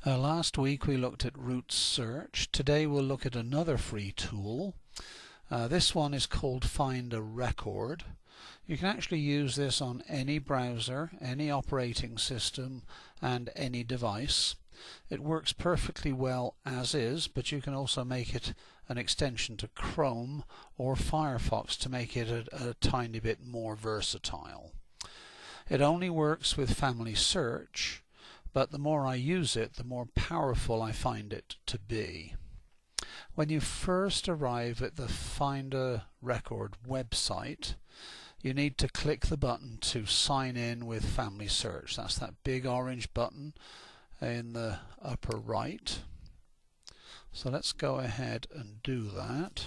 Last week we looked at root search. Today we'll look at another free tool. This one is called FindARecord. You can actually use this on any browser, any operating system, and any device. It works perfectly well as is, but you can also make it an extension to Chrome or Firefox to make it a tiny bit more versatile. It only works with FamilySearch, but the more I use it, the more powerful I find it to be. When you first arrive at the FindARecord website, you need to click the button to sign in with FamilySearch. That's that big orange button in the upper right. So let's go ahead and do that.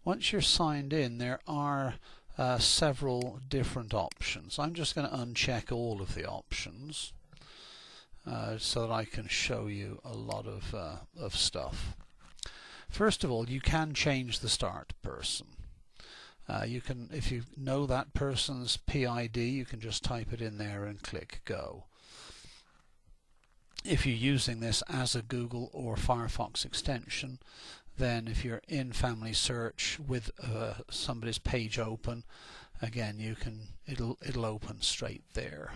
Once you're signed in, there are several different options. I'm just going to uncheck all of the options so that I can show you a lot of stuff. First of all, you can change the start person. You can, if you know that person's PID, you can just type it in there and click go. If you're using this as a Google or Firefox extension, then if you're in FamilySearch with somebody's page open, again it'll open straight there.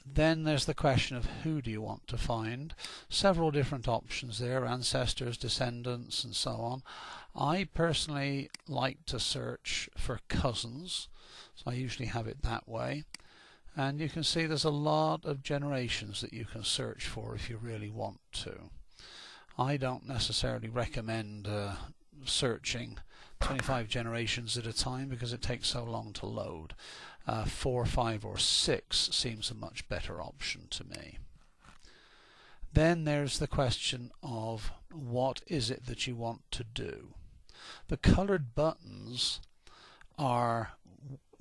Then there's the question of who do you want to find. Several different options there: ancestors, descendants, and so on. I personally like to search for cousins, so I usually have it that way. And you can see there's a lot of generations that you can search for if you really want to. I don't necessarily recommend searching 25 generations at a time because it takes so long to load. 4, 5 or 6 seems a much better option to me. Then there's the question of what is it that you want to do. The colored buttons are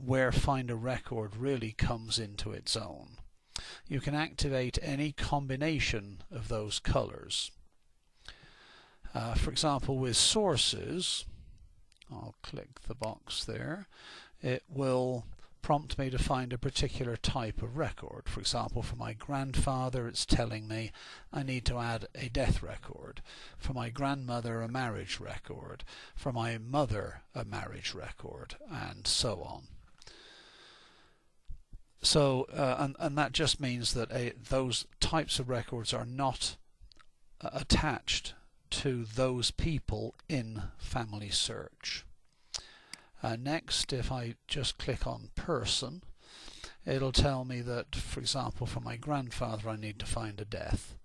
where FindARecord really comes into its own. You can activate any combination of those colors. For example, with sources, I'll click the box there, it will prompt me to find a particular type of record. For example, for my grandfather, it's telling me I need to add a death record. For my grandmother, a marriage record. For my mother, a marriage record, and so on. So, and that just means that those types of records are not attached to those people in FamilySearch. Next, if I just click on person, it'll tell me that, for example, for my grandfather I need to find a death.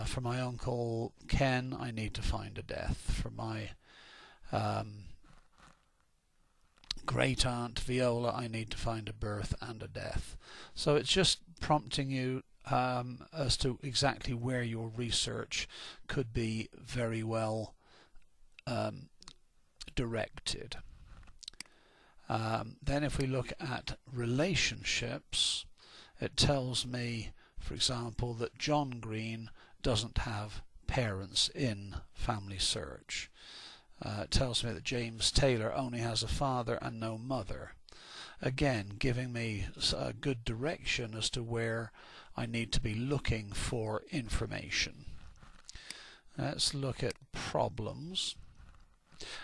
For my uncle Ken I need to find a death. For my great aunt Viola I need to find a birth and a death. So it's just prompting you as to exactly where your research could be very well directed. Then if we look at relationships, it tells me, for example, that John Green doesn't have parents in FamilySearch. It tells me that James Taylor only has a father and no mother. Again, giving me a good direction as to where I need to be looking for information. Let's look at problems.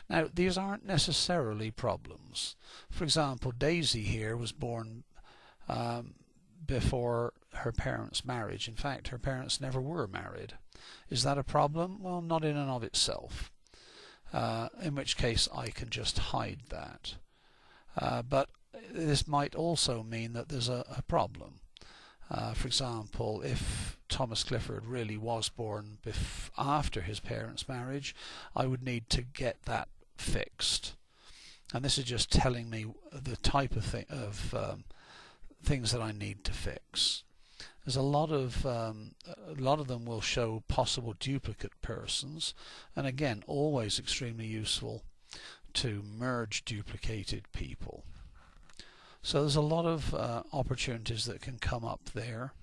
Now, these aren't necessarily problems. For example, Daisy here was born before her parents' marriage. In fact, her parents never were married. Is that a problem? Well, not in and of itself. In which case I can just hide that. But this might also mean that there's a problem. For example, if Thomas Clifford really was born after his parents' marriage, I would need to get that fixed. And this is just telling me the type of things that I need to fix. There's a lot of them will show possible duplicate persons, and again, always extremely useful to merge duplicated people. So there's a lot of opportunities that can come up there,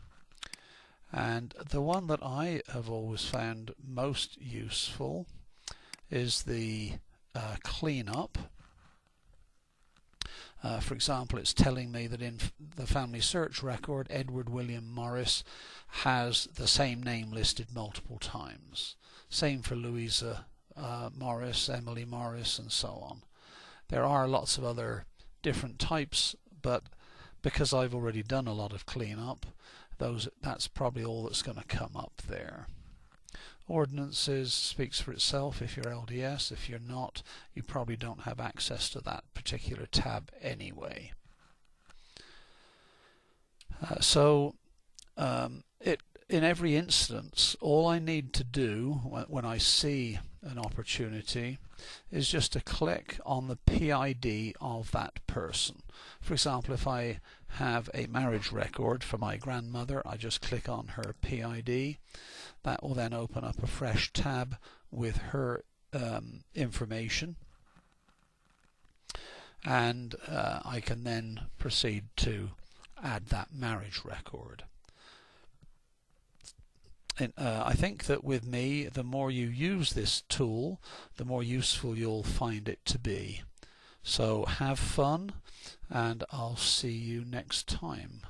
and the one that I have always found most useful is the cleanup. For example, it's telling me that in the FamilySearch record, Edward William Morris has the same name listed multiple times. Same for Louisa Morris, Emily Morris, and so on. There are lots of other different types, but because I've already done a lot of cleanup, that's probably all that's going to come up there. Ordinances speaks for itself if you're LDS. If you're not, you probably don't have access to that particular tab anyway. In every instance, all I need to do when I see an opportunity is just to click on the PID of that person. For example, if I have a marriage record for my grandmother, I just click on her PID. That will then open up a fresh tab with her information, and I can then proceed to add that marriage record. I think that with me, the more you use this tool, the more useful you'll find it to be. So have fun, and I'll see you next time.